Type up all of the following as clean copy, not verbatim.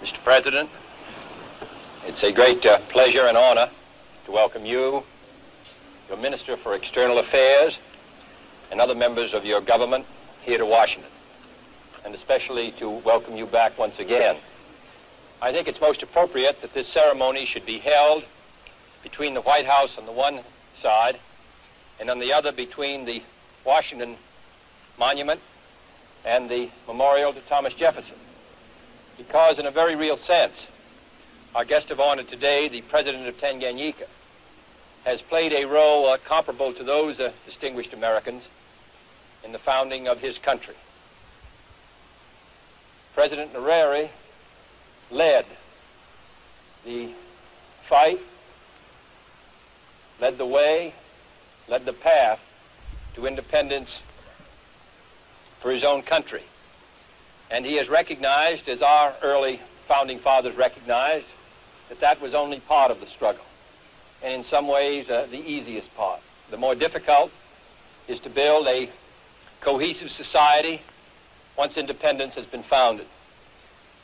Mr. President, it's a great pleasure and honor to welcome you, your Minister for External Affairs, and other members of your government here to Washington, and especially to welcome you back once again. I think it's most appropriate that this ceremony should be held between the White House on the one side and on the other between the Washington Monument and the memorial to Thomas Jefferson. Because in a very real sense, our guest of honor today, the President of Tanganyika, has played a role comparable to those distinguished Americans in the founding of his country. President Nyerere led the fight, led the way, led the path to independence for his own country. And he is recognized, as our early founding fathers recognized, that that was only part of the struggle, and in some ways the easiest part. The more difficult is to build a cohesive society once independence has been founded.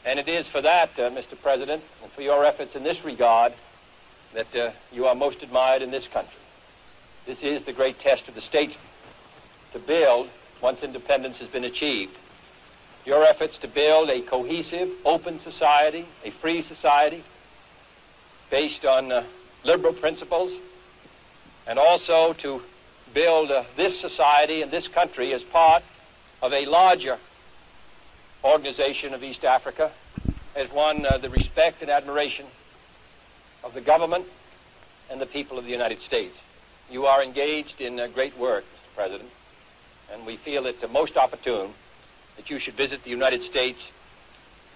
And it is for that, Mr. President, and for your efforts in this regard, that you are most admired in this country. This is the great test of the statesman, to build once independence has been achieved. Your efforts to build a cohesive, open society, a free society, based on liberal principles, and also to build this society and this country as part of a larger organization of East Africa, has won the respect and admiration of the government and the people of the United States. You are engaged in great work, Mr. President, and we feel it most opportune that you should visit the United States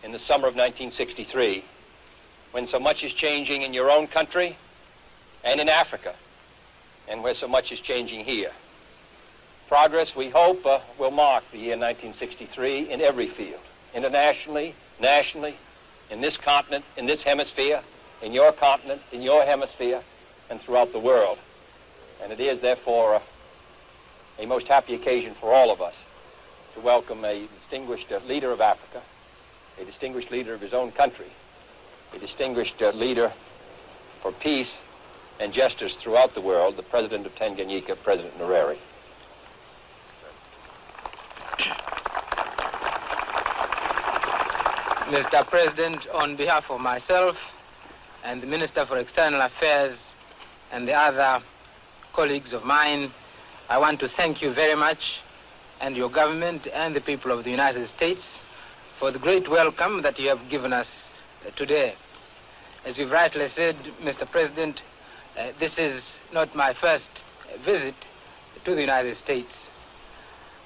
in the summer of 1963, when so much is changing in your own country and in Africa, and where so much is changing here. Progress, we hope, will mark the year 1963 in every field, internationally, nationally, in this continent, in this hemisphere, in your continent, in your hemisphere, and throughout the world. And it is, therefore, a most happy occasion for all of us to welcome a distinguished leader of Africa, a distinguished leader of his own country, a distinguished leader for peace and justice throughout the world, the President of Tanganyika, President Nyerere. Mr. President, on behalf of myself and the Minister for External Affairs and the other colleagues of mine, I want to thank you very much, and your government and the people of the United States, for the great welcome that you have given us today. As you've rightly said, Mr. President, this is not my first visit to the United States.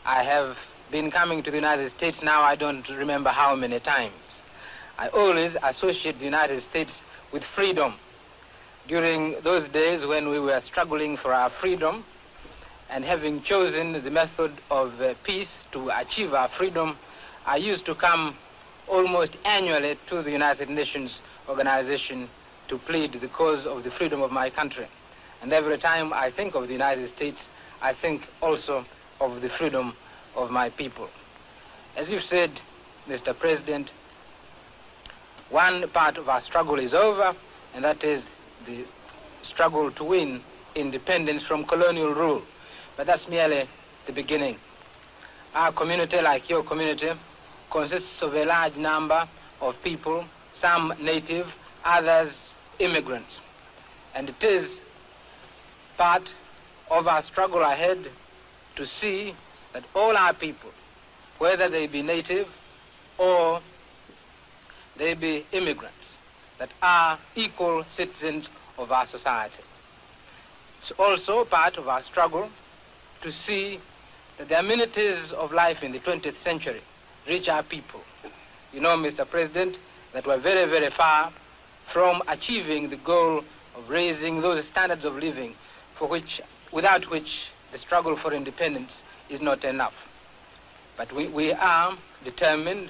I have been coming to the United States now, I don't remember how many times. I always associate the United States with freedom. During those days when we were struggling for our freedom, and having chosen the method of peace to achieve our freedom, I used to come almost annually to the United Nations organization to plead the cause of the freedom of my country. And every time I think of the United States, I think also of the freedom of my people. As you said, Mr. President, one part of our struggle is over, and that is the struggle to win independence from colonial rule. But that's merely the beginning. Our community, like your community, consists of a large number of people, some native, others immigrants. And it is part of our struggle ahead to see that all our people, whether they be native or they be immigrants, that are equal citizens of our society. It's also part of our struggle to see that the amenities of life in the 20th century reach our people. You know, Mr. President, that we're very, very far from achieving the goal of raising those standards of living without which the struggle for independence is not enough. But we are determined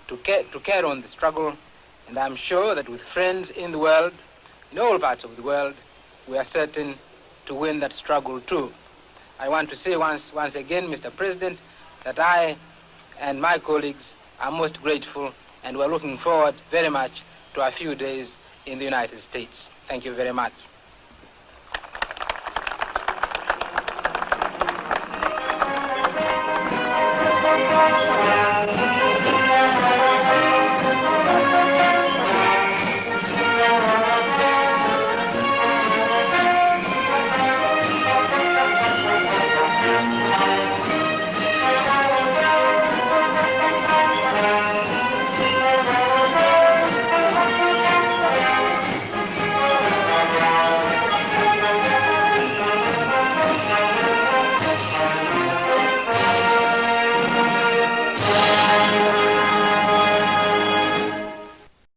to carry on the struggle, and I'm sure that with friends in the world, in all parts of the world, we are certain to win that struggle too. I want to say once again, Mr. President, that I and my colleagues are most grateful and we're looking forward very much to a few days in the United States. Thank you very much.